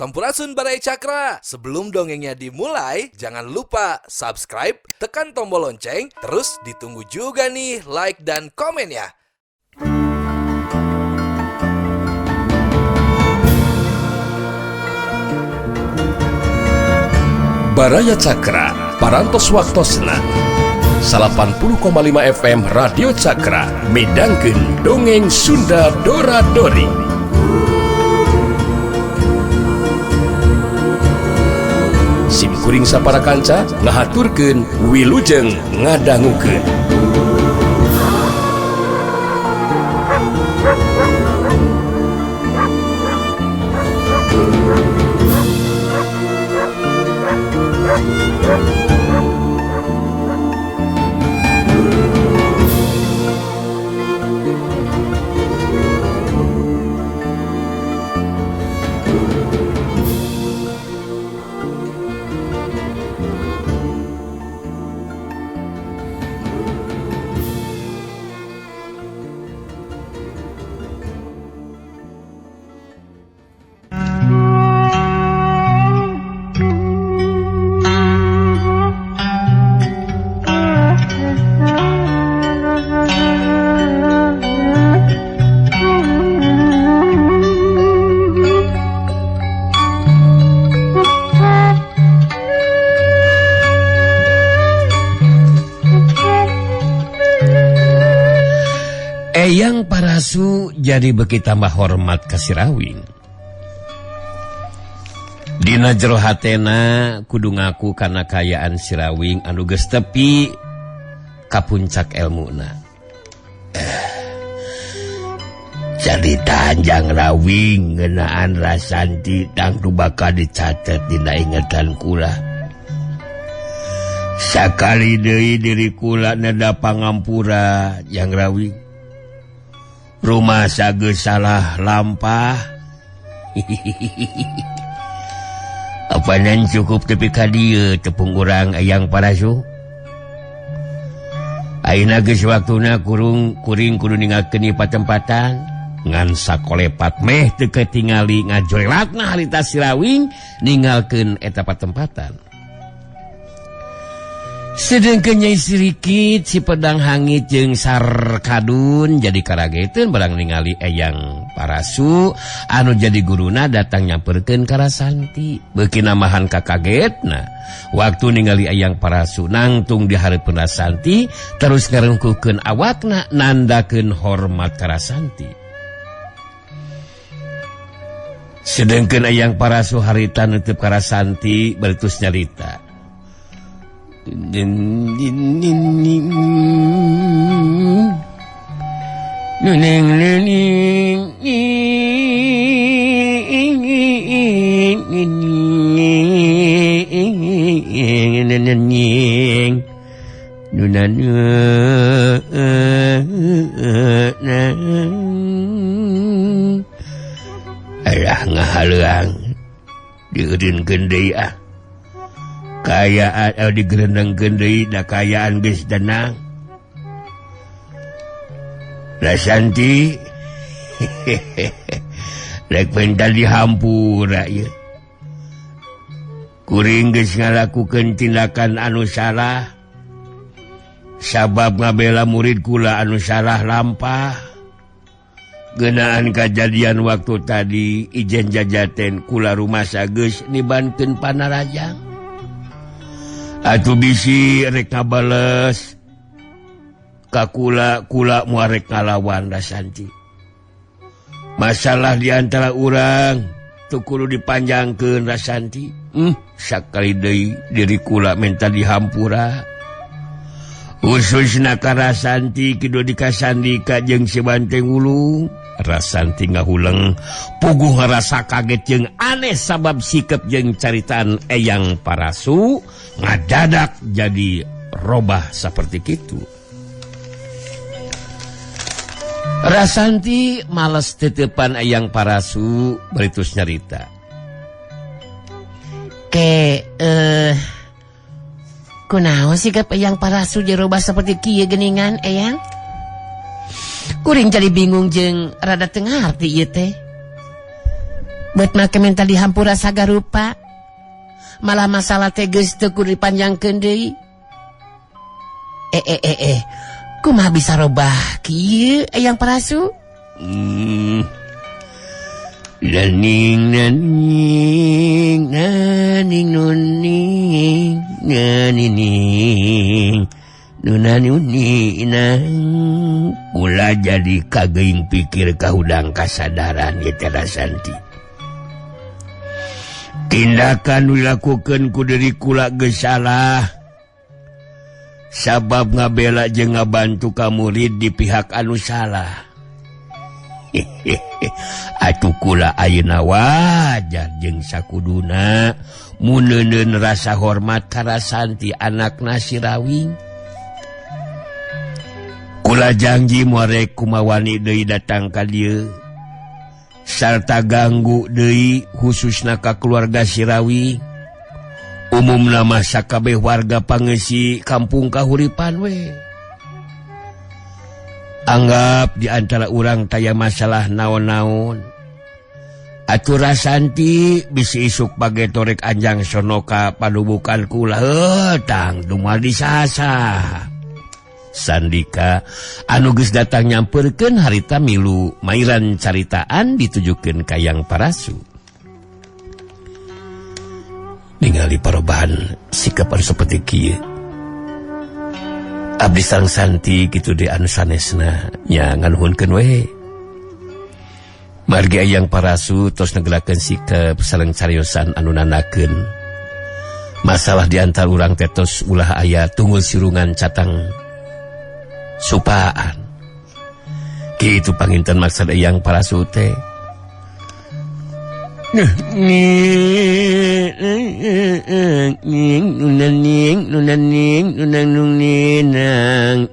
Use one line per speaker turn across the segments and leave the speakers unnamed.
Sampurasun Barai Cakra. Sebelum dongengnya dimulai, jangan lupa subscribe, tekan tombol lonceng, terus ditunggu juga nih like dan komen ya.
Baraya Cakra, parantos waktosna 80,5 FM Radio Cakra, midangkeun dongeng Sunda Dora-Dori. Simkuring sapara kanca ngahaturkeun wilujeng ngadangukeun.
Eyang Parasu jadi beki tambah hormat ka Sirawing. Dina jero hatena kudu ngaku kana kayaan Sirawing anu geus tepi ka puncak elmuna. Jadi Tanjang Rawing ngeunaan Rasanti tangtu bakal dicatet dina ingatan kula. Sakali deui diri kula neda pangampura Jang Rawing. Rumah sageus salah lampah. Apanan cukup tepi ka dieu tepung urang Eyang Parasu. Ayeuna geus waktuna kuring kudu ningalkeun ieu patempatan ngan sakolepat meh teu ketingali ngajorelatna harita Sirawing ningalkeun eta patempatan. Sedengkeun Nyai Sirikit si pedang hangit jeung Sarkadun jadi karageteun barang ningali Eyang Parasu anu jadi guruna datang nyamperkeun ka Rasanti. Beuki namahan kakagetna waktu ningali Eyang Parasu nangtung di hareupeun Rasanti terus ngarengkukeun awakna nandakeun hormat ka Rasanti. Sedengkeun Eyang Parasu harita neuteub ka Rasanti beureus nyarita. Alah ngahaleuang dieureunkeun deui ah. Kayaan digerendengkeun deui da kayaan geus tenang. Rasanti rek pental dihampura ieu. Kuring geus ngalakukeun tindakan anu salah sabab ngabela murid kula anu salah lampah. Geunaan kajadian waktu tadi ijen jajaten kula rumah sageus nibankeun panarajang. Atuh bisi rek ngabales ka kula moal rek ngalawan Rasanti. Masalah di antara urang teu kudu dipanjangkeun Rasanti. Sakali deui diri kula menta dihampura. Khususna ka Rasanti kidu dikasandika jeung si Banteng Ulung. Rasanti ngahuleng puguh ngerasa kaget jeung aneh sabab sikep jeung caritaan Eyang Parasu ngadadak jadi robah seperti kitu. Rasanti males titeupan Eyang Parasu beritus nyarita.
Kunaon sikap Eyang Parasu jerobah seperti kieu geuningan Eyang? Kuring jadi bingung jeung rada teu ngarti ieu teh. Bet make minta dihampura sagarupa. Malah masalah teges teu kudu dipanjangkeun deui. Kumaha bisa robah kieu Eyang Parasu?
Naning nuning nanining nunanuninang kula jadi kageing pikir kahudang kasadaran ieu teh Rasanti. Tindakan dilakukeun ku diri kula geus salah. Sabab ngabela jeung ngabantu ka murid di pihak anu salah. Atuh kula ayeuna wajar jeung sakuduna muneuneun rasa hormat ka Rasanti anakna si Rawing. Kula janji moal kumawani deui datang ka dieu sarta ganggu deui khususna ka keluarga si Rawing. Umumna mah sakabeh warga pangeussi kampung kahuripan we. Anggap di antara urang taya masalah naon-naon. Atuh Rasanti bisi isuk page torek anjang sono ka padubukan kula tang dumal disasa. Sandika anu geus datang nyampeurkeun harita milu mairan caritaan ditujukeun ka Eyang Parasu. Ningali parobahan sikap anu saperti kieu. Abdi sareng Santi kitu de anu sanesna nya nganuhunkeun we. Margi Eyang Parasu tos negelakeun sikap sareng cariosan anu nanakeun. Masalah di antara urang teh tos ulah aya tunggul sirungan catang supaan. Kitu panginten maksud Eyang Parasu teh.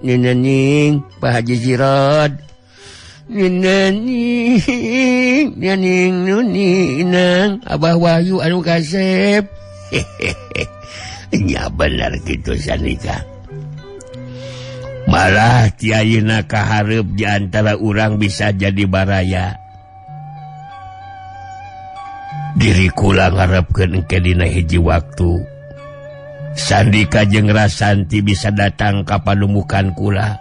Nunaning Pak Haji Sirod nuninang Abah Wahyu anu kasep. Nya bener gitu Sanika. Malah ti ayeuna kahareup di antara urang bisa jadi baraya. Diri kula ngarepkeun engke dina hiji waktu Sandika jeung Rasanti bisa datang ka panumukan kula.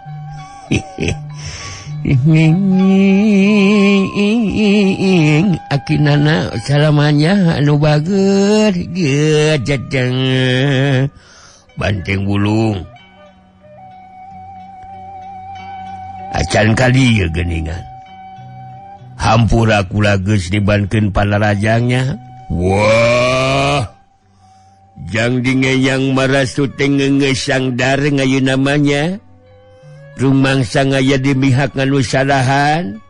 Akinana salamanya anu bager jajang banteng bulung. Acan kali ya geningan. Hampura kula geus dibankeun panarajangnya. Wah. Jang dingeyang Marasu teh ngeungeusang dareng ayeuna namanya. Rumangsa ngaya di mihak nganu salahan.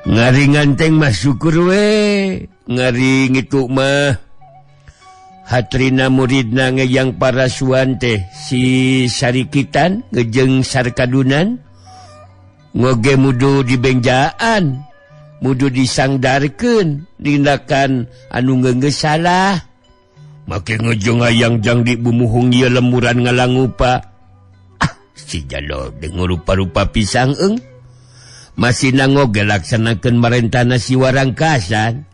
Ngaringan teng mah syukur we. Ngaring itu mah hatrina muridna ngeyang Parasuan teh si Sarikitan ngejeng Sarkadunan. Ngoge mudu dibengjaan, mudu disangdarkeun tindakan anu geus salah. Make ngejong hayang jang di bumuhung ieu lemburan ngalangupa. Si jalo dengur rupa-rupa pisang masih ngoge laksanakeun marentana si Warangkasan.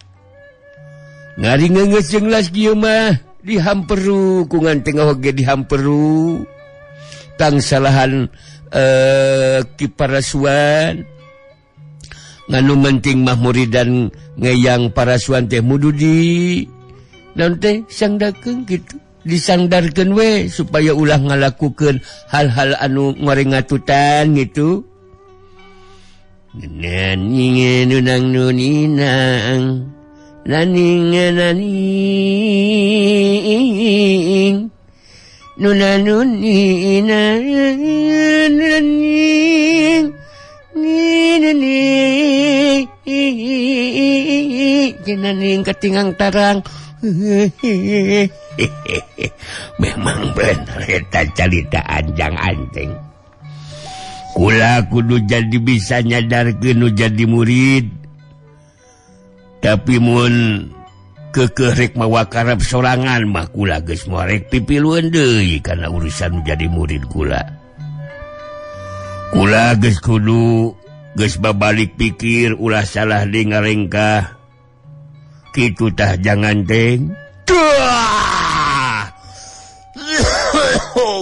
Ngari ngeungeus jeung las kieu mah dihamperu ku nganteng oge dihamperu. Tang salahan Ki Parasuan nganu menting mah muridan ngeyang Parasuan teh mudu di naon teh sangdakeun kitu disangdarkeun we supaya ulah ngalakukeun hal-hal anu ngorengatutan gitu. Naning nunang nuninang naning nunanunina naning ketingang tarang. Memang bener eta carita anjang anteng. Kula kudu jadi bisa nyadarkeun nu jadi murid. Tapi mun kekerek mawakarap sorangan mah kula geus morek pipilueun deui kana urusan jadi murid kula. Kula geus kudu geus babalik pikir ulah salah di ngarengkah. Kitu tah jangan teng.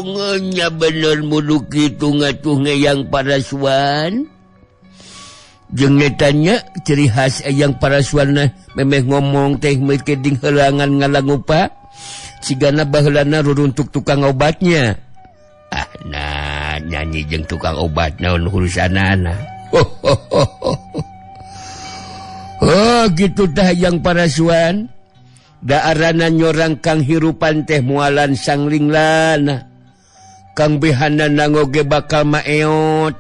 Ngenya bener mudu kitu ngatuh ngeyang Parasuan. Jeung netanya ciri khas eyang Parasuan memeh ngomong teh mekeding helangan ngalangupa. Sigana baheulana ruruntuk tukang obatnya. Nah nyanyi jeung tukang obat naon urusanana. Oh gitu tah yang Parasuan. Daarana nyorang kang hirupan teh mualan sanglinglana. Kang behanana ngoge bakal maeot.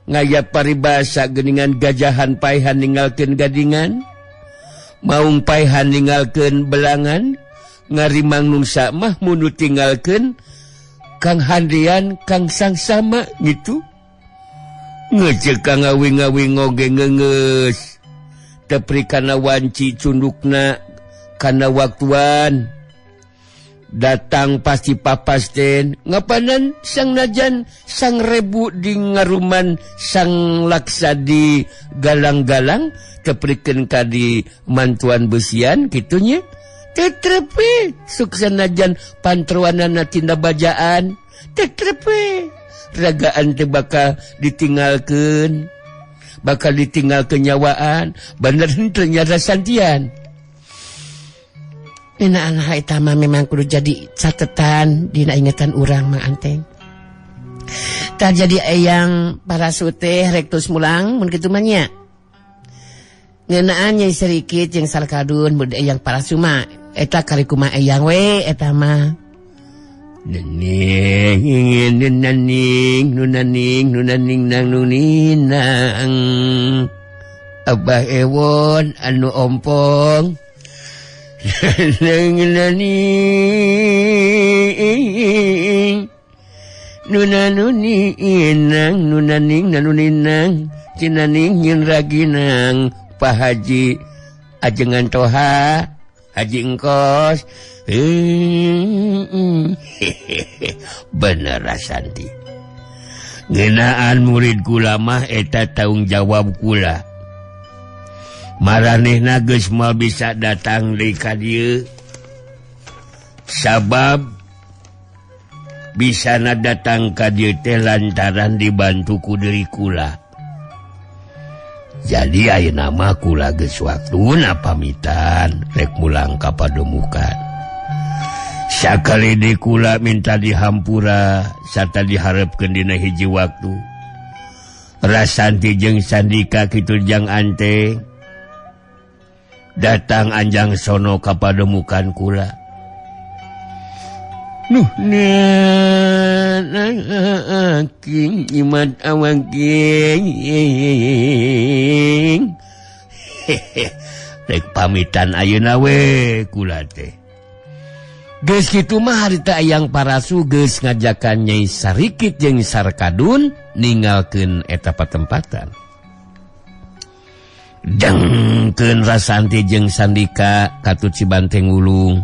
Ngaya paribasa geningan gajahan paihan ninggalkeun gadingan. Maung paihan ninggalkeun belangan. Ngarimang nungsa mah munu tinggalkeun kang handian kang sangsama gitu. Ngecek kang ngawi-ngawi ngoge ngeungeus. Tepri kana wanci cundukna kana waktuan. Datang pasti papasten ngapanan sang najan sang rebu di ngaruman sang laksa di galang-galang teprikeun ka di mantuan besian kitunya. Tetrepe sukses najan pantruanana tina bajaan. Tetrepe ragaan teh bakal ditinggalkeun. Bakal ditinggal kenyawaan. Bener henteu nyara santian. Dina anak eta mah memang kudu jadi catetan dina ingatan urang Mang Anteng. Tah jadi eyang Parasu teh rektus mulang mun kitu mah nya. Ngeunaan Nyai Sarikit jeung Sarkadun mun eyang Parasu mah eta karikuma eyang we eta mah. Nening nunaning nang nuninang. Abah ewon anu ompong. Nunaning nanuninang cinaning nyin raginang Pak Haji ajengan toha Haji engkos bener Rasanti ngeunaan murid kula mah eta tanggung jawab kula. Maranehna geus moal bisa datang deui ka dieu. Sabab bisana datang ka dieu teh lantaran dibantu ku deui kula. Jadi ayeuna mah kula geus waktuna pamitan rek mulang ka pademukan. Sakali di kula minta dihampura sarta diharepkeun dina hiji waktu. Rasanti jeung Sandika kitu jang Anteng datang anjang sono ka pademukan kula. Nuh aking imad awangking. Rek pamitan ayeuna we kula teh. Geus kitu mah harita eyang Parasu geus ngajakan Nyai Sarikit jeung Sarkadun ninggalkeun eta patempatan. Dengkeun Rasanti jeung Sandika katut Cibanteng Ulung.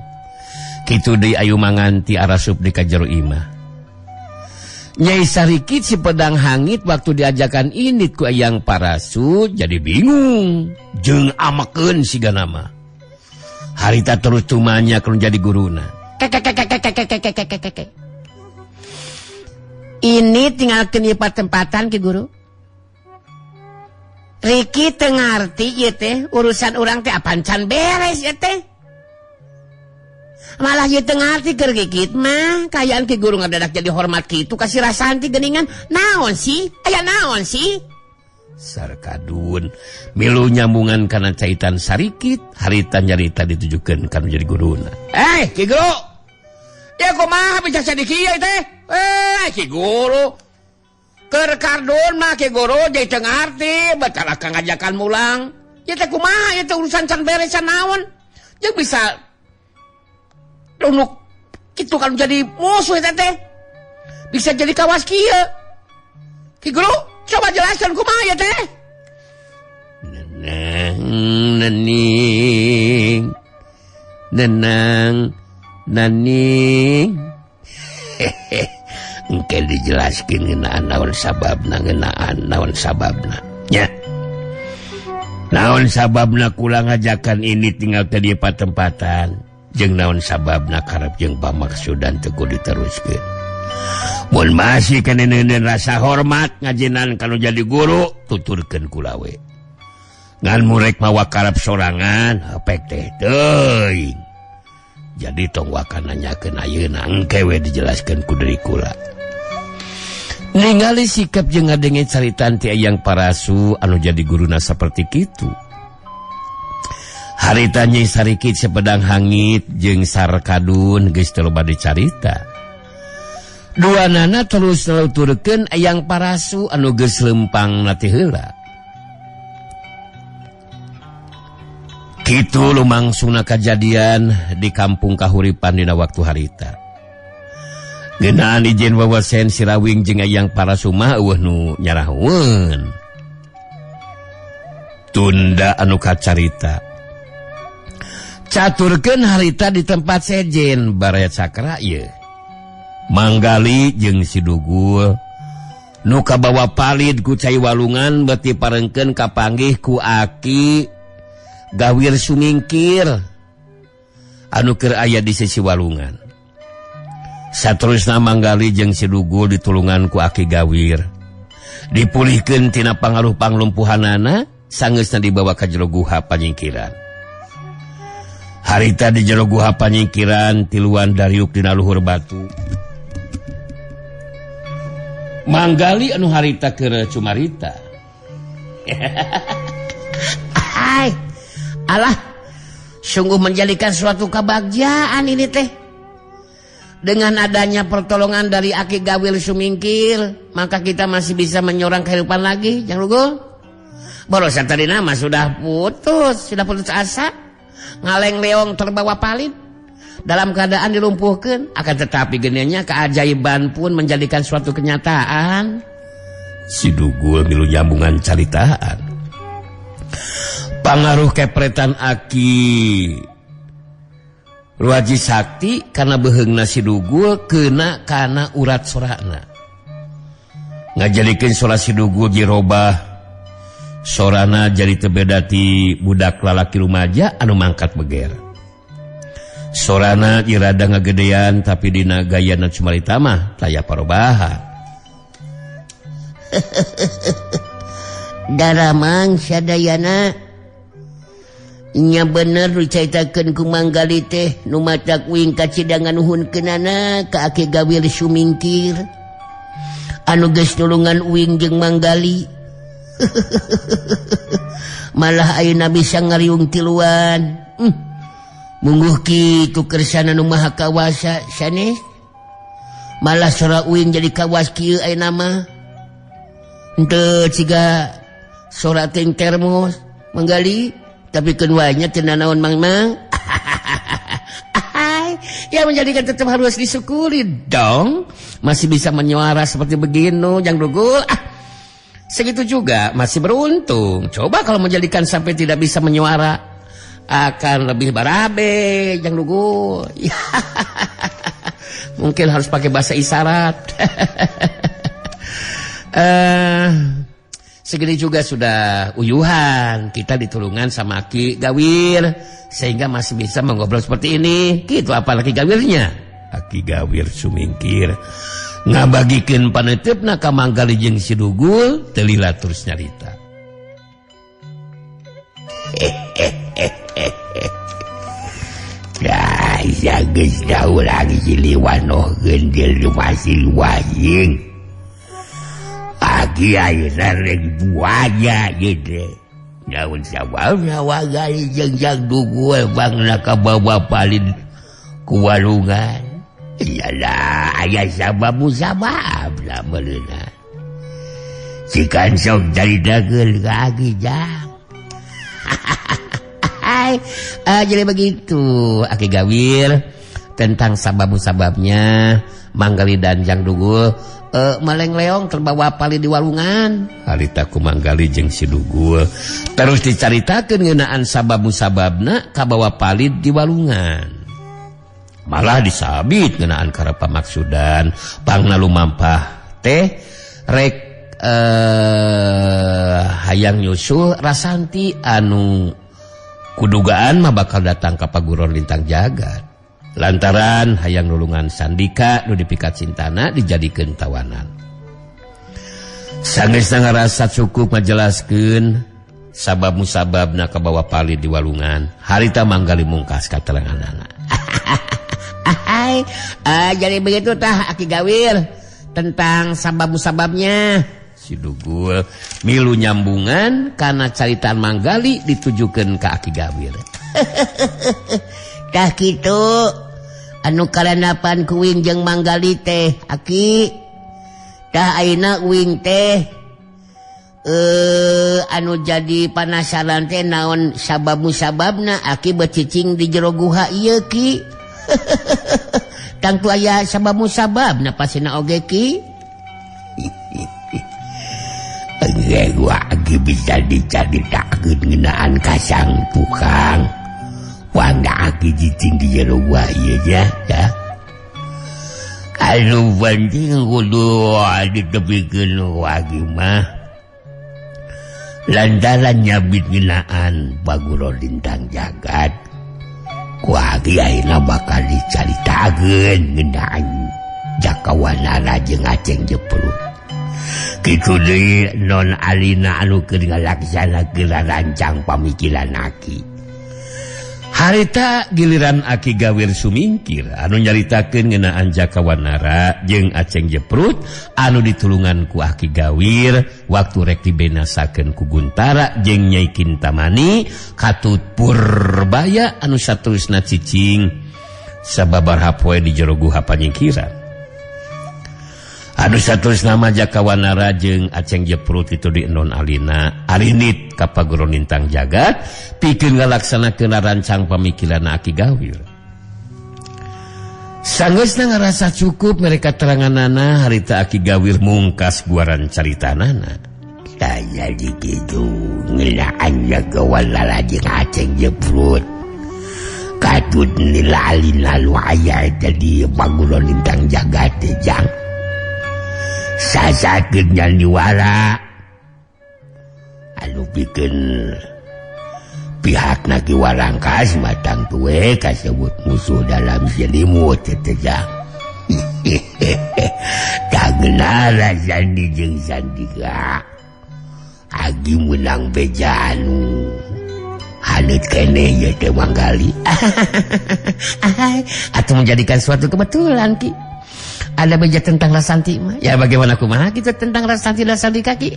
Kitu deui ayu manganti arasup di ka jero imah. Nyai Sarikit si pedang hangit waktu diajakan init ku eyang Parasu jadi bingung jeung amakeun sigana mah. Harita terus tumanya keur jadi guruna.
Ini tinggalkeun ieu patempatan Ki Guru. Riki teu ngarti ieu teh urusan urang teh apaan can beres ieu teh. Malah ieu teu ngarti keur gigit mah kayaan Ki Guru ngadadak jadi hormat kitu ka si Rasanti geuningan. Naon sih? Aya naon sih?
Sarkadun milu nyambungan kana caitan Sarikit harita nyarita ditujukeun kana jadi guruna.
Ki Guru. Ya kumaha bisa jadi kieu teh? Ki Guru. Keur kardun mah Ki Guru jadi teu ngarti bacara ka ngajakan mulang. Ya teh kumaha ieu teh urusan can beresan naon? Jeung bisa lunuk kitu kan jadi musuh eta teh. Bisa jadi kawas kieu. Ki Guru, coba jelaskan kumaha ya teh?
Nenang naning engke dijelaskeun ngeunaan naon sababna nya. Naon sababna kula ngajakan ini tinggal teu di patempatan jeung naon sababna karep jeung pamaksudan teu kudu diteruskeun. Mun masih keneuneun rasa hormat ngajinan kalau jadi guru tuturkeun kula we. Ngan murek mawa karep sorangan hapek teh teuing. Jadi tong wakan nanyakeun ayeuna engke we dijelaskeun ku deui kula. Ningali sikap jeung ngadenge caritaan ti Ayang Parasu anu jadi guruna saperti kitu. Harita Nyai Sarikit sepedang hangit jeung Sarkadun geus teu loba dicarita. Duanana terus nuturkeun Ayang Parasu anu geus lempang na teh heula. Kitu lumangsungna kajadian di kampung kahuripan dina waktu harita. Geunaan ijen wawasen Sirawing jeung Ayang Parasu mah eueuh nu nyarahweun. Tunda anu kacarita. Caturkeun harita di tempat sejen Baraya Cakra ieu. Manggali jeung si Dugul nu kabawa palid ku cai walungan beuti parengkeun kapanggih ku Aki Gawir Sumingkir anu keur aya di sisi walungan. Saterusna Manggali jeung si Dugul ditulungan ku Aki Gawir. Dipulihkeun tina pangaruh panglumpuhanana sangeusna dibawa ka jero guha panyingkiran. Harita di jero guha panyingkiran tiluan dariuk dina luhur batu. Manggali anu harita keur cumarita.
Alah, sungguh menjadikan suatu kebahagiaan ini teh. Dengan adanya pertolongan dari Aki Gawir Sumingkir, maka kita masih bisa menyorang kehidupan lagi, Jang Lugul. Borosan tadi nama sudah putus asa. Ngaleng leong terbawa palid. Dalam keadaan dilumpuhkan, akan tetapi genenya keajaiban pun menjadikan suatu kenyataan.
Si Dugul milu nyambungan caritaan. Pangaruh kepretan Aki Ruaji Sakti karena beheungna si Dugul kena kana urat sorana. Ngajalikeun sora si Dugul jirobah sorana jadi teu beda ti budak lalaki rumaja anu mangkat beger. Sorana irada ngagedean tapi dina gayana cumarita mah taya parobahan.
Daramang sadayana nya bener dicaritakeun ku Manggali teh nu matak wing kacidangan nuhunkeunana ka Aki Gawir Sumingkir anu geus nulungan uing jeung Manggali. Malah ayeuna bisa ngariung tiluan. Mungguh kitu kersana nu maha kawasa sanes. Malah sora uing jadi kawas kieu ayeuna mah. Henteu ciga sora teng termos Manggali. Tapi keduanya cenah naon mang. Ya menjadikan tetap harus disyukuri dong. Masih bisa menyuara seperti begini, Jang Dugul. Segitu juga masih beruntung. Coba kalau menjadikan sampai tidak bisa menyuara, akan lebih barabe, Jang Dugul. Mungkin harus pakai bahasa isyarat. Segini juga sudah uyuhan kita ditulungan sama Aki Gawir sehingga masih bisa mengobrol seperti ini. Gitu apalagi Gawirnya Aki Gawir Sumingkir ngabagikeun paneuteup ka Manggali jeung si Dugul teu lila terus nyarita. Ya geus daul lagi ciliwan gendel di masih waying. Aki ayeuna rek buaya gitu. Naon sababna Manggali jeung Jang Dugul bangna kabawa palid ku walungan. Iyalah aya sabab lah meureunna. Sikan sok caritakeun ka Aki Jang. Jadi begitu Aki Gawir tentang sabab-sababnya Manggali dan Jang Dugul maleng leong terbawa palid di walungan. Harita ku Manggali jeung si Dugul terus dicaritakeun ngeunaan sabab-sababna kabawa palid di walungan.
malah disabit ngeunaan kana pamaksudan pangna lumampah teh rek hayang nyusul Rasanti anu kudugaan mah bakal datang ka paguron Lintang Jagat lantaran hayang nulungan Sandika nu dipikat cintana dijadikeun tawanan. Sanggeusna ngarasa cukup ngajelaskeun sabab musababna kabawa palid di walungan harita manggali mungkas kateranganana. Jadi begitu tah Aki Gawir tentang sabab musababnya. Si Dugul milu nyambungan karena caritaan manggali ditujukan ke Aki Gawir.
Tah kitu anu karanapan kuing jeung manggali teh Aki. Tah ayeuna uing teh anu jadi panasaran teh naon sabab musababna Aki becicing di jero guha ieu Ki. Tangtu aya sabab musababna pasina oge Ki.
Gua Aki bisa dicaritakeun ngeunaan kasang tukang. Wanda Aki cicing di jero guha ieu ya. Anu penting kudu ditepikeun ku Aki mah lantaran nyabit ngeunaan paguron Lintang Jagat ku Aki ayeuna bakal dicaritakeun ngeunaan Jakawanara jeung Aceng Jeprut kitu deui non alina anu keur ngalaksanakeun rancang pamikiran Aki. Harita giliran Aki Gawir sumingkir anu nyaritakeun ngeunaan Jakawanara jeung Aceng Jeprut anu ditulungan ku Aki Gawir waktu rek dibenasakeun ku Guntara jeung Nyai Kintamani katut Purbaya anu saterusna cicing sababaraha poe di jero guha panyingkiran. Anu saterusna mah Jakawanara jeung Aceng Jeprut itu di non alina arinit ka paguron Lintang Jagat pikeun ngalaksanakeun rancang pamikiran Aki Gawir. Sanggeusna ngarasa cukup mereka teranganana harita Aki Gawir mungkas guaran caritanana.
Saya dikitu ngeunaan Jakawanara jeung Aceng Jeprut katut nilalin lalu aya jadi paguron Lintang Jagat teh jang. Sasakeun nyanyiwara anu pikeun pihakna Ki Warangkas matang tue kasebut musuh dalam selimut teh jang. Kageunara Sandi jeung Sandika Agi menang beja anu haneut keneh ye teh manggali.
Atuh menjadikan suatu kebetulan Ki. Ada beja tentang Rasanti mah. Ya bagaimana kumaha kita tentang Rasanti dan Sandika Ki.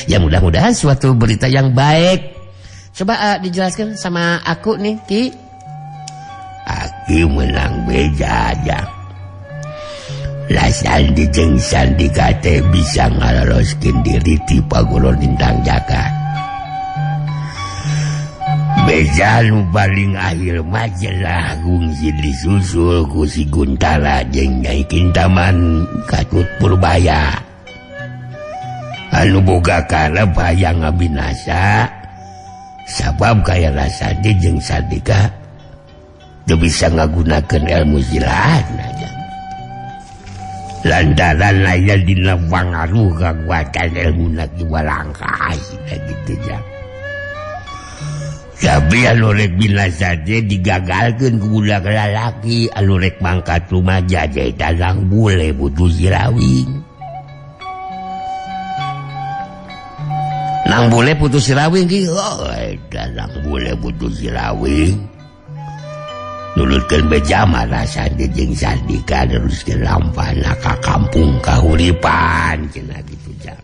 Ya mudah-mudahan suatu berita yang baik. Coba dijelaskan sama aku nih Ki.
Aki menang beja aja. Sandi jeung Sandika teh bisa ngaloloskeun diri ti paguron Lintang Jagat. Beja nu paling akhir mah jelah gungsi disusul ku si Guntara jeung Nyai Kintaman katut Purbaya. Anu boga karep hayang ngabinasa sabab kaya Rasandi jeung Sandika teu bisa ngagunakeun ilmu silatna. Lantaran aya dina pangaruh kakuatan ilmuna Ki Warangkas gitu jang. Tapi anu rek binasa teh digagalkeun ku budak lalaki anu rek mangkat rumaja teh Nang Bule Putu Sirawing.
Nang Bule Putu Sirawing Ki.
Nang Bule Putu Sirawing. Nulutkeun beja mah Rasandi jeung Sandika neruskeun lampahna ka kampung kahuripan cenah kitu jang.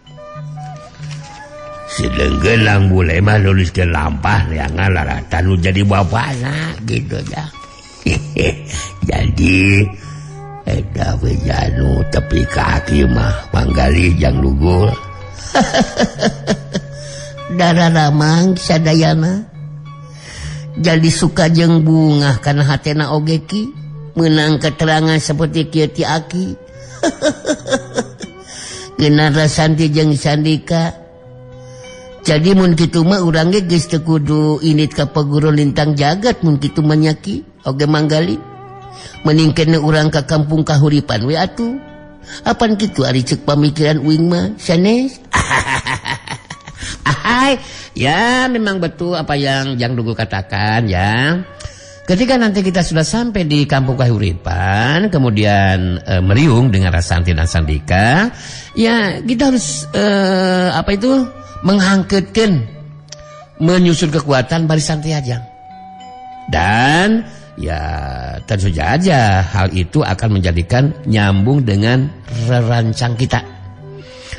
Sedengkeun Nang Bule mah nuliskeun lampah neangan laratan nu jadi bapana gitu ya. Jadi eta beja nu tepi kaki mah manggali jang Lugul.
Darana mang sadayana jadi suka jeung bungah kana hatena oge Ki meunang keterangan seperti kieu ti Aki. Geuna Rasanti jeung Sandika
Jadi mun kitu mah urang ge geus teu kudu init ka paguru lintang jagat mun kitu manyaki oge manggali. Meningkeun urang ka kampung kahuripan we atuh. Apan kitu ari ceuk pamikiran uing mah sanes. Ya memang betul apa yang Jang Dugul katakan ya. Ketika nanti kita sudah sampai di kampung kahuripan, kemudian meriung dengan Rasanti dan Sandika, ya kita harus menghangketkan, menyusun kekuatan barisan Teh Ajang. Dan ya tentu saja hal itu akan menjadikan nyambung dengan rencana kita,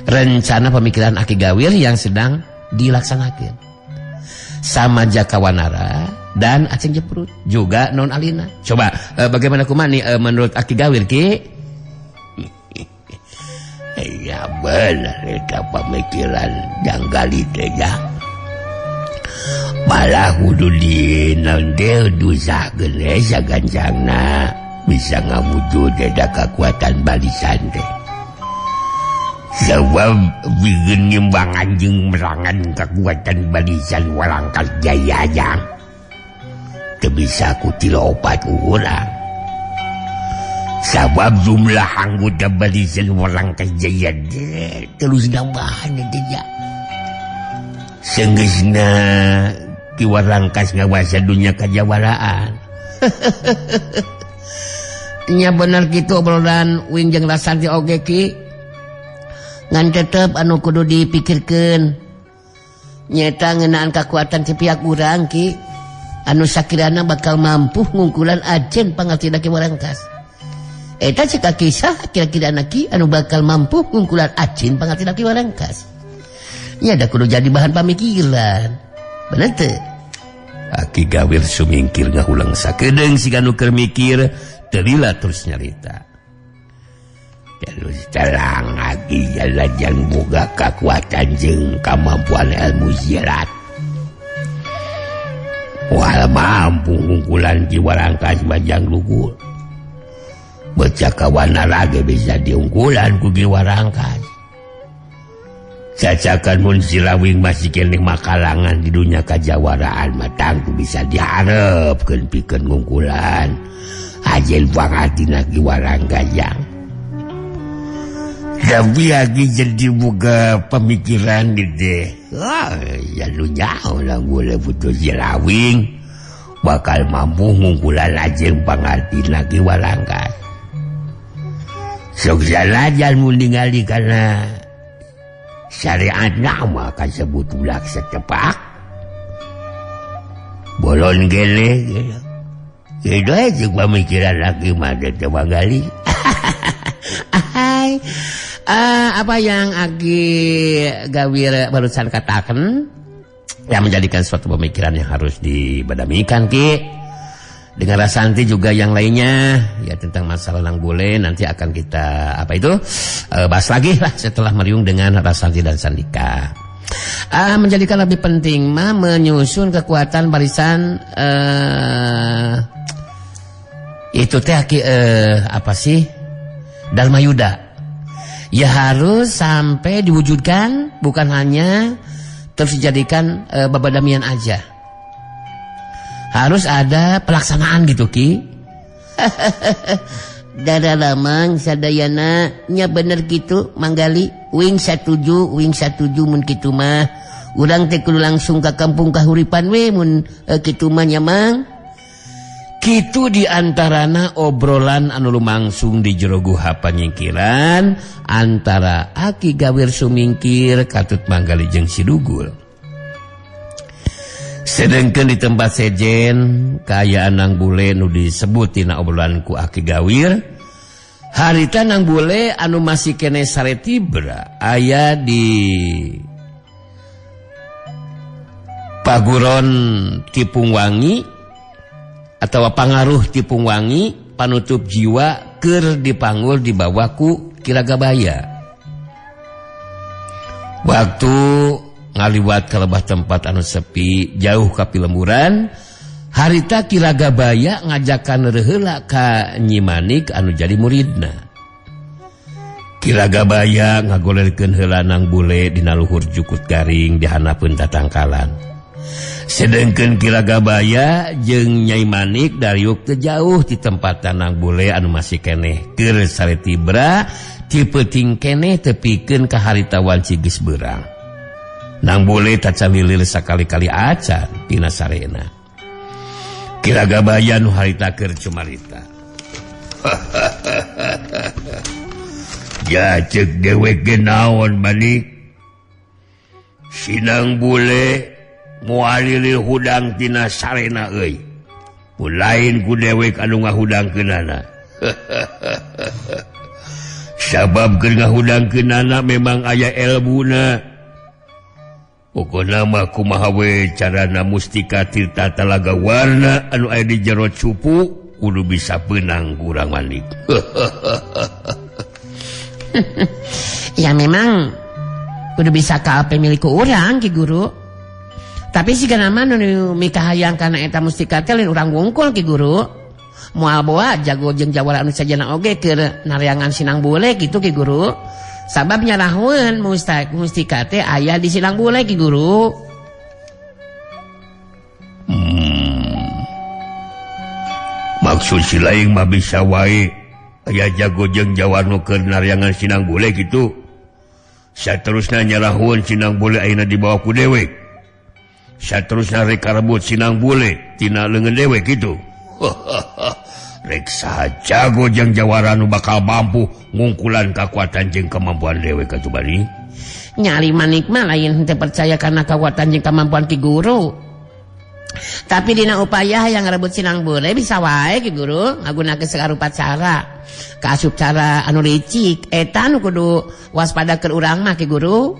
rencana pemikiran Aki Gawir yang sedang dilaksanakan sama Jakawanara dan Aceng Jeprut juga Non Alina. Coba bagaimana kumani menurut Aki Gawir Ki? Ya benar eta pemikiran janggali teh ya. Malah kudu dinandel dosa geus sagancangna bisa ngawujud eta kekuatan barisan teh. Sebab bikin nyembangan jeung merangan kekuatan barisan Warangkas Jaya Jang teu bisa ku 3 urang. Sabab jumlah anggota barisan Warangkas Jaya terus nambahan aja. Senggeusna Ki Warangkas ngawasa dunia kajawaraan. Nya bener kitu obrolan uing jeung Rasanti oge Ki. Ngan tetep anu kudu dipikirkeun nyata ngeunaan kekuatan ti pihak urang Ki anu sakirana bakal mampu ngungkulan ajen pangartina Ki Warangkas. Eta cek kisah kira-kira Ki anu bakal mampu ngungkulan ajen pangartina Ki Warangkas. Nya da kudu jadi bahan pamikiran. Bener teu? Aki Gawir sumingkir ngahulang sakedeung siga nu keur mikir teu lila terus nyarita. Terus terang Aki Jalajang boga kekuatan jeung kemampuan ilmu silat. Wal mampu ngungkulan Ki Warangkas Bajang Lugur. Becakawanara ge bisa diungkulan ku Ki Warangkas. Cacakan mun Silawing masih keneh makalangan di dunia kajawaraan matang tu bisa diharapkeun pikeun ngungkulan ajen pangartina Ki Warangkas Jang. Tapi lagi jadi boga pemikiran gitu. Ya lu nyaho lah boleh putus Silawing bakal mampu ngungkulan ajen pangartina Ki Warangkas. Sok salajan mun ningali kana syariat nama akan sebut ulak setepak bolon gele itu aja pemikiran lagi mada tewagali. Apa yang Aki Gawir barusan katakan yang menjadikan suatu pemikiran yang harus dibadamikan Ki. Dengan Rasanti juga yang lainnya ya tentang masalah nang bule nanti akan kita bahas lagi lah setelah meriung dengan Rasanti dan Sandika. Menjadikan lebih penting menyusun kekuatan barisan itu teh Dharma Yuda. Ya harus sampai diwujudkan, bukan hanya terus dijadikan babadamian aja. Harus ada pelaksanaan gitu Ki. Dada lamang sadayana nya bener gitu manggali wing satuju mun kitu mah urang teh kudu langsung ka kampung kahuripan we mun kitu mah nya mang. Kitu diantarana obrolan anu lumangsung di jero guha panyingkiran antara Aki Gawir sumingkir katut manggali jeung si Dugul. Sedengkeun di tempat sejen kaayaan nang bule nu disebut tina obrolan ku Aki Gawir harita nang bule anu masih kene saretibra aya di paguron Tipung Wangi atau pangaruh Tipung Wangi panutup jiwa keur dipanggul di bawah ku Kiragabaya. Waktu ngaliwat ke lebah tempat anu sepi jauh ka Pilemburan harita Kiragabaya ngajakan reheula ka Nyi Manik anu jadi muridna.
Kilagabaya ngagolelkeun heula nang bule dina luhur jukut garing di hanapeun tatangkalan. Sedengkeun Kilagabaya jeung Nyai Manik dariuk teu jauh di tempat nang bule anu masih keneh keur sare tibra ti peuting keneh tepikeun ka haritawan Cigis Beurang. Nang bule tacalilir sakali-kali acan tina sarena. Kilagabaya nu harita keur cumarita.
Ya cek dewek genaon Manik. Sinang bule mualili hudang tina sarena euy. Lain ku dewek anu ngahudangkeunana. Sabab keur ngahudangkeunana memang aya elmuna. Pokona mah kumaha we carana mustika tirta talaga warna anu aya di jero cupu kudu bisa peunang urang Manik.
Ya memang kudu bisa ka pemilik urang Ki Guru. Tapi sigana mah nu mikahayang kana eta mustika teh lain urang wungkul Ki Guru. Moal boa jago jeung jawara anu sajana oge keur naryangan Sinang Bule gitu Ki Guru. Sabab nyarahkeun mustika teh aya di Sinang Bule Ki Guru.
Maksud si laing mah bisa wae aya jago jeung jawara nu keur naryangan Sinang Bule gitu. Saterusna nyarahkeun Sinang Bule ayeuna di bawah ku dewek. Saterusna rek karebut Sinang Bule tina leungeun dewek gitu. Rek saha jago jeung jawara nu bakal mampu ngungkulan kakuatan jeung kemampuan dewek atuh bari.
Nyari Manik mah lain henteu percaya kana kakuatan jeung kemampuan Ki Guru. Tapi dina upaya yang ngerebut Sinang Bule bisa wae Ki Guru ngagunakeun sakarupa cara. Kaasup cara anu licik eta nu kudu waspada keur urang mah Ki Guru.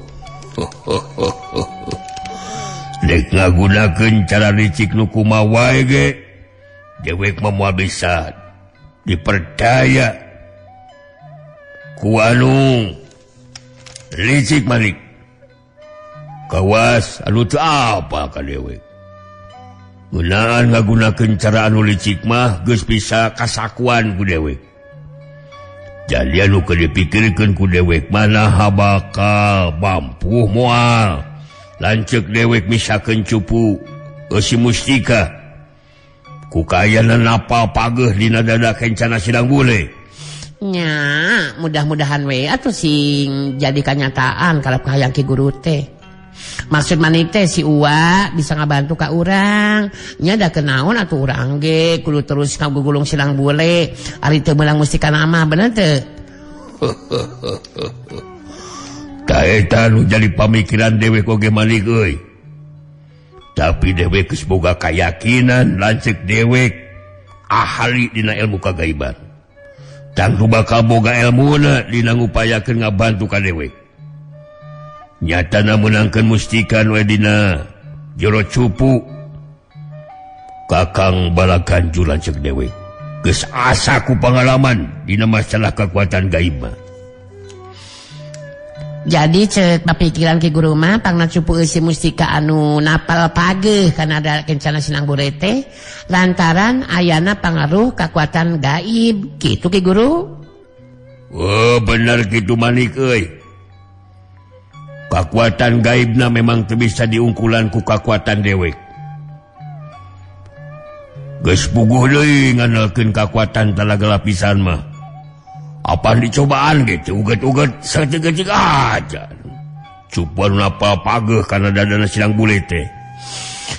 Dek ngagunakeun cara licik nu kumaha wae ge dewek mah moal bisa dipercaya ku anu licik Manik. Kawas anu teu apa ka dewek. Ngeunaan ngagunakeun cara anu licik mah geus bisa kasakuan ku dewek. Jadi anu keur dipikirkeun ku dewek manaha bakal mampu moal lanceuk dewek misakeun cupu eusi mustika ku kaayana napal pageuh dina dada kencana Sinang Bule.
Nya, mudah-mudahan we atuh sing jadi kanyataan kalap kahayang Ki Guru teh. Maksud Manik teh si Uwa bisa ngabantu ka urang. Nya da kenaon atuh urang ge kudu terus ngagugulung Sinang Bule ari teu meunang mustika nama bener teu?
Ta eta nu jadi pamikiran dewek oge Manik euy. Tapi dewek geus boga kayakinan lanceuk dewek ahli dina ilmu kagaiban. Tangtu bakal boga elmuna dina ngupayakeun ngabantu ka dewek. Nyatana menangkeun mustika nu dina jero cupu Kakang Balaganju lanceuk dewek geus asa ku pangalaman dina masalah kekuatan gaib mah.
Jadi ceuk papikiran Ki Guru mah pangna cupu eusi mustika anu napal pageuh kana da kencana Sinang Bule teh lantaran ayana pangaruh kekuatan gaib kitu Ki Guru.
Oh bener kitu Manik euy. Kekuatan gaibna memang teu bisa diungkulan ku kekuatan dewek. Geus puguh deui ngandalkeun kekuatan talaga lapisan mah. Apa dicobaan gitu uget-uget saeutik-eutik aja. Cupuan napal pageuh kana dadana Sinang Bule teh.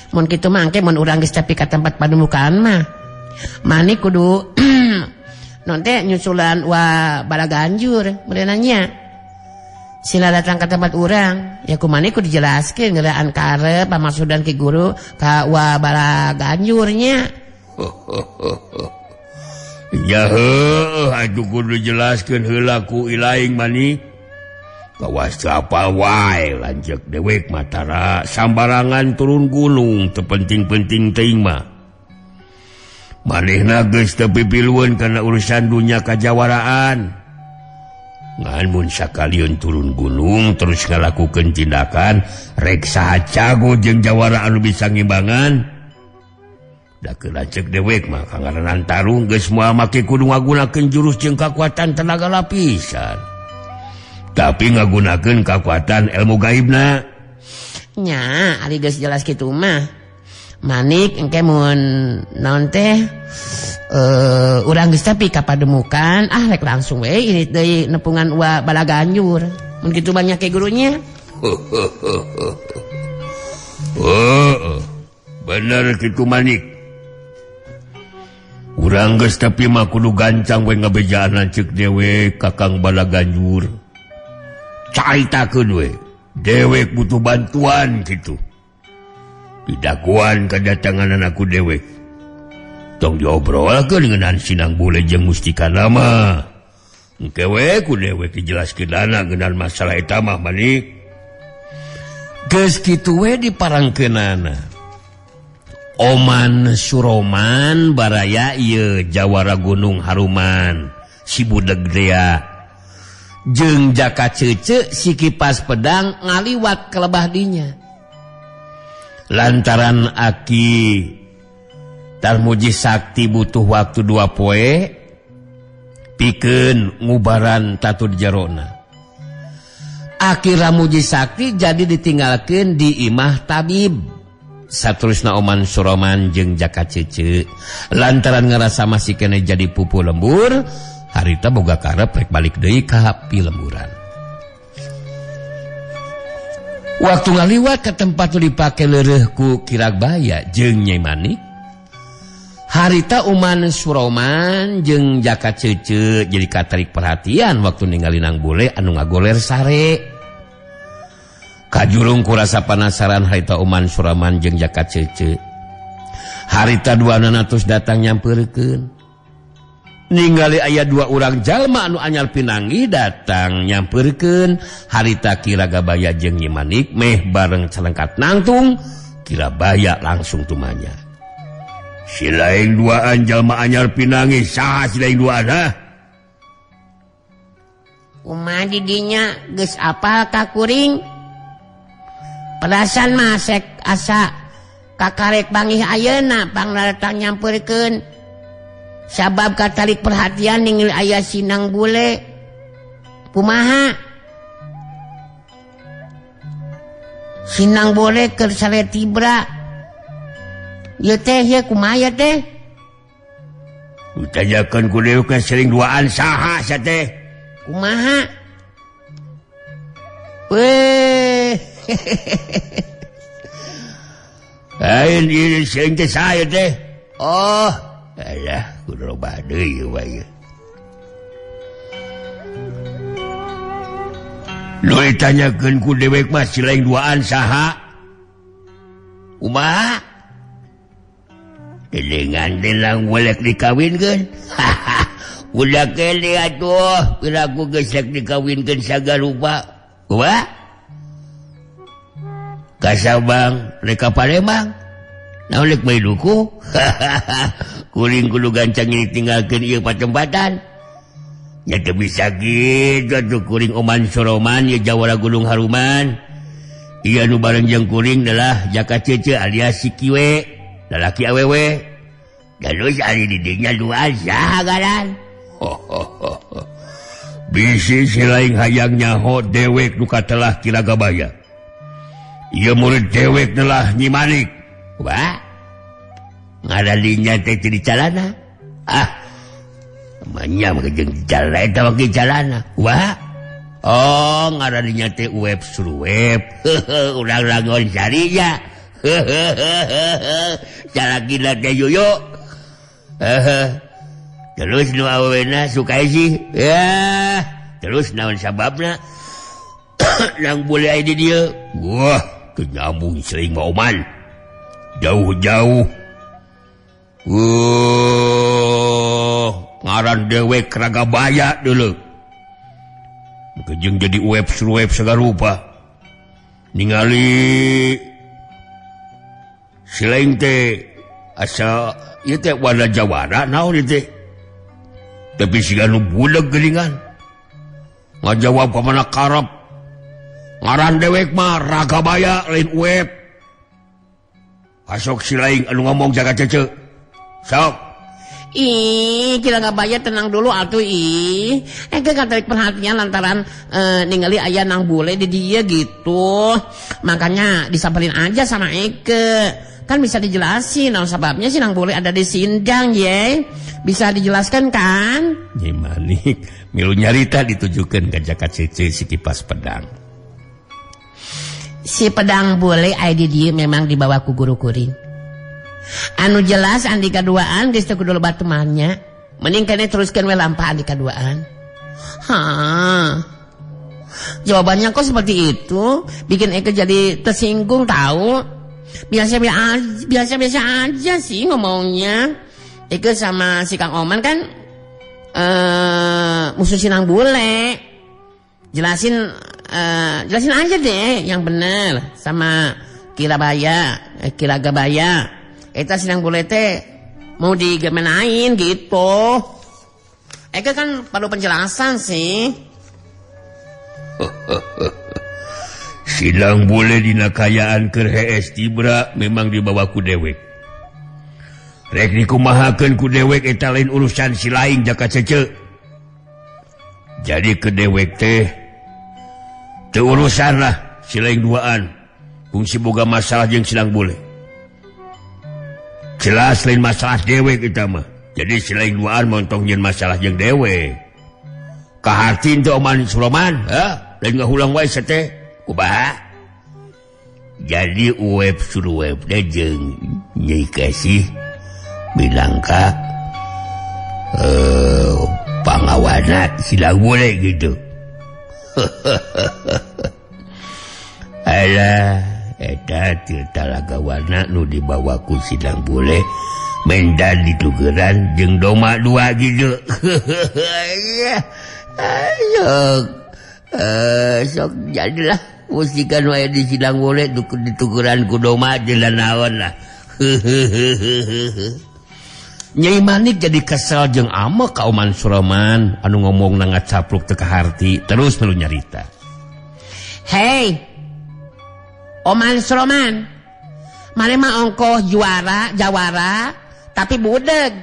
Mun kitu mah engke mun urang geus tepi ka tempat panemukan mah. Manik kudu non teh nyusulan Wa Balaganjur beunanya. Sila datang ke tempat urang, ya ku Manik kudu dijelaskeun ngeuraan karep pamaksudan Ki Guru ka Wa Balaganjurnya.
Ya heuh atuh kudu jelaskeun heula ku ilaing Manik. Kawas apa wae lanceuk dewek matara sambarangan turun gunung teu penting-penting teuing mah. Manehna geus teu pipilueun kana urusan dunya kajawaraan. Ngan mun sakalian turun gunung terus ngalakukeun tindakan rek saha jago jeung jawara anu bisa ngimbangan. Da keur lanceuk dewek mah kangaranan tarung geus moal make kudu ngagunakeun jurus jeung kakuatan tenaga lapisan. tapi ngagunakeun kekuatan ilmu gaibna.
Nya, ari geus jelas kitu mah. Manik engke mun naon teh urang geus tapi kapademukan, rek langsung we irit deui nepungan ulah Balaganjur. Mun kitu banyak ke gurunya.
Bener kitu Manik. Urang geus tapi mah kudu gancang we ngabejaan ceuk dewek Kakang Balaganjur. Caritakeun we. Dewek butuh bantuan gitu. Didakuan kedatangan anakku dewek. Tong diobrolkeun ngeunaan Sinang Bule jeung Mustikana mah. Engke we ku dewek dijelaskeunana ngeunaan masalah eta mah Manik.
Geus kitu we diparangkeunana. Oman Suroman baraya ieu jawara Gunung Haruman si budak gea. Jeung Jaka Cece si kipas pedang ngaliwat ke lebah dinya. Lantaran Aki Tarmuji Sakti butuh waktu 2 poe pikeun ngubaran tatu di jarona. Aki Ramuji Sakti jadi ditinggalkeun di imah tabib. Saterusna Oman Suroman jeung Jaka Cece lantaran ngerasa masih kena jadi pupu lembur, harita boga karep rek balik deui ka pilemburan. Waktu ngaliwat ke tempat tu dipake leureuh ku Kiragbaya jeung Nyai Manik, harita Oman Suroman jeung Jaka Cece jadi katarik perhatian waktu ningali Nang Bule anu ngagoler sare. Kajurung kurasa penasaran harita Oman Suroman jeung Jaka Cece. Harita duana terus datang nyampeurkeun. Ningali aya 2 urang jalma anu anyar pinanggi datang nyampeurkeun harita Kiragabaya jeung Nyai Manik meh bareng celengkat nangtung. Kirabaya langsung tumanya.
Si lain 2an jalma anyar pinanggi saha si lain 2an?
Kumaha di dinya geus apal ka kuring? Perasan mah sek asa kakarek bangih ayeuna pangdatang nyampeurkeun. Sabab katarik perhatian ningali aya Sinang Bule. Kumaha? Sinang Bule keur sare tibra. Ieu teh ye kumaha ya teh?
Ditanyakeun ku deuk sering 2an saha sia teh?
Kumaha? Weh.
Lain ieu sering teh saya teh.
Oh,
alah kudu loba deui we. Nu ditanyakeun ku dewek mah si lain 2an saha?
kumaha?
Dengan delang walek dikawinkeun. Udah kene atuh, piraku geus rek dikawinkeun sagarupa. Kumaha? Ka Sabang rek ka Palembang. Naon rek bae duku? Kuring kudu gancang ditinggalkeun ieu patempatan. Nya teu bisa kitu atuh kuring Oman Suroman ieu jawara Gunung Haruman. Ieu nu bareng jeung kuring adalah Jaka Cece alias si Kiwe, lalaki awewe. Terus ari di dinya 2 saha ngaran? Bisi si laing hayang nyaho dewek nu katelah Kiragabaya. Ieu murid dewek telah Nyi Manik.
Wah,
Ngaralinya teh di calana. Namanya makajeng di calana eta make calana.
wah.
Oh, ngaralinya teh web suruweb. Urang rangon sarinya. Calakina teh yuyu. Terus nu awena suka sih. Ya, terus naon sababna? Nang Bule aya di dieu. Wah, kenyambung sering mah Oman. Jauh-jauh. Ngaran dewek Kiragabaya dulu. Kejeng jadi web suruweb sagarupa. Ningali si lain teh asa ieu teh warna jawara naon ieu teh. Tapi si anu budak geuningan. Ngajawab ka mana karep. Ngaran dewek mah Ragabaya lain web. Asok si lain anu ngomong Jaka Cece. Sok.
Ih, kira nggak bayar tenang dulu atuh ih. Eke kan tarik perhatian lantaran ningali ayah nang bule di dia gitu. Makanya disamperin aja sama Eke. Kan bisa dijelasin naon sebabnya sih nang bule ada di Sindang ye. Bisa dijelaskan kan?
Nyai Manik milu nyarita ditujukan ke Jaka Cece si kipas pedang.
Si pedang bule aya di dia memang dibawa ku guru kuring. Anu jelas andi kaduaan geus teu kudu loba temannya. Mending kene teruskeun we lampah andi kaduaan. Jawabannya kok seperti itu, bikin Eke jadi tersinggung tahu. Biasa-biasa aja sih ngomongnya. Eke sama si Kang Oman kan musuh sinang bule. Jelasin aja deh yang bener sama Kiragabaya. Eta sinang bule teh mau digemenain gitu. Eke kan perlu penjelasan sih.
Sinang bule dina kayaan keur hees tibra memang dibawa ku dewek. Rek dikumahakeun ku dewek eta lain urusan si lain Jaka Cece. Jadi ke dewek teh teu urusan lah si lain duaan. Kungsi boga masalah jeung sinang bule. Jelas lain masalah dewek kita mah. Jadi si lain duaan montong jeung masalah jeung dewek. Kahartin teh Oman Suroman, lain ngahulang wae teh. Kumaha? Jadi web suruh web teh jeung Nyai Kasih bilang ka pangawana sinang bule gitu. Alah, eta teu talagawana nu dibawa ku sinang bule mendan ditugeran jeung doma dua gitu. Sok jadilah musikan wae di sinang bule ditugeran ku doma jeung naon lah.
Nyai Manik jadi kesel jeung ama ka Oman Suroman anu ngomong na ngacapluk teu kaharti terus melu nyarita.
Hei, Oman Suroman, mane mah ongkoh jawara, tapi budeg,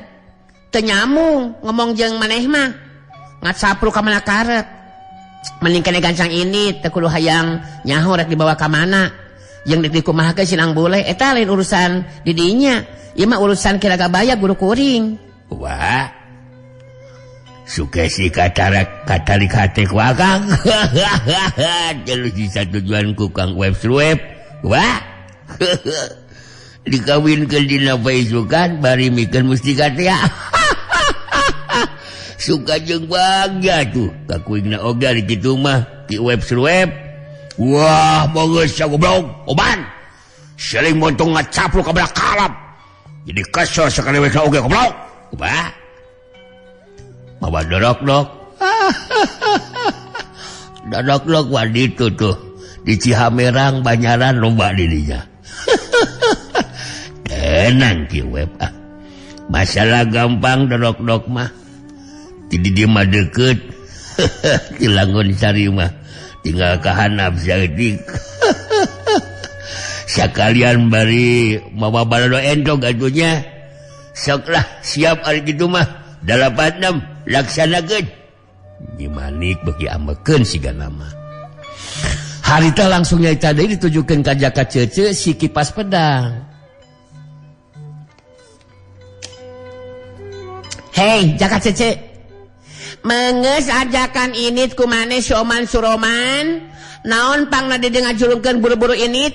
teu nyambung ngomong jeung maneh mah ngacapluk ka mana karet. Mending kene gancang ini teu kudu hayang nyaho rek dibawa ka mana. Yang dikumahakeun sinang bule eta lain urusan di dinya. Ieu mah urusan Kiragabaya guru kuring.
Wah, sukesi katarik hati ku akang. Terus bisa tujuan ku Kang web. Wah, dikawinkeun dina paisukan bari mikeun mustika teh. Suka jeung bangga tuh kakuingna oga di kitu mah ti web. Wah, bagus ya goblok. Oman, sering montong ngacapluk ka belah kalap. Jadi kesel sekali weka oge goblok. Kumaha? Bawa dorok-dok. Dorok-dok waditu tuh. Di Cihamerang Banyaran lomba dirinya. Tenang ki web ah. Masalah gampang dorok-dok mah. Jadi dia mah deket. Di Langgon Sari mah. Tinggal kahanap saeutik. Sakalian bari mawa balado endog atunya. Soklah siap ari kitu mah. 86 laksanakeun. Nyai Manik bagi amekeun sigana mah.
Harita langsung nyai tadi ditujukeun ka Jaka Cece si kipas pedang.
Hei, Jaka Cece, mengeus ajakan ini ku maneh si Oman Suroman. Naon pangna dede ngajulungkeun buru-buru ini?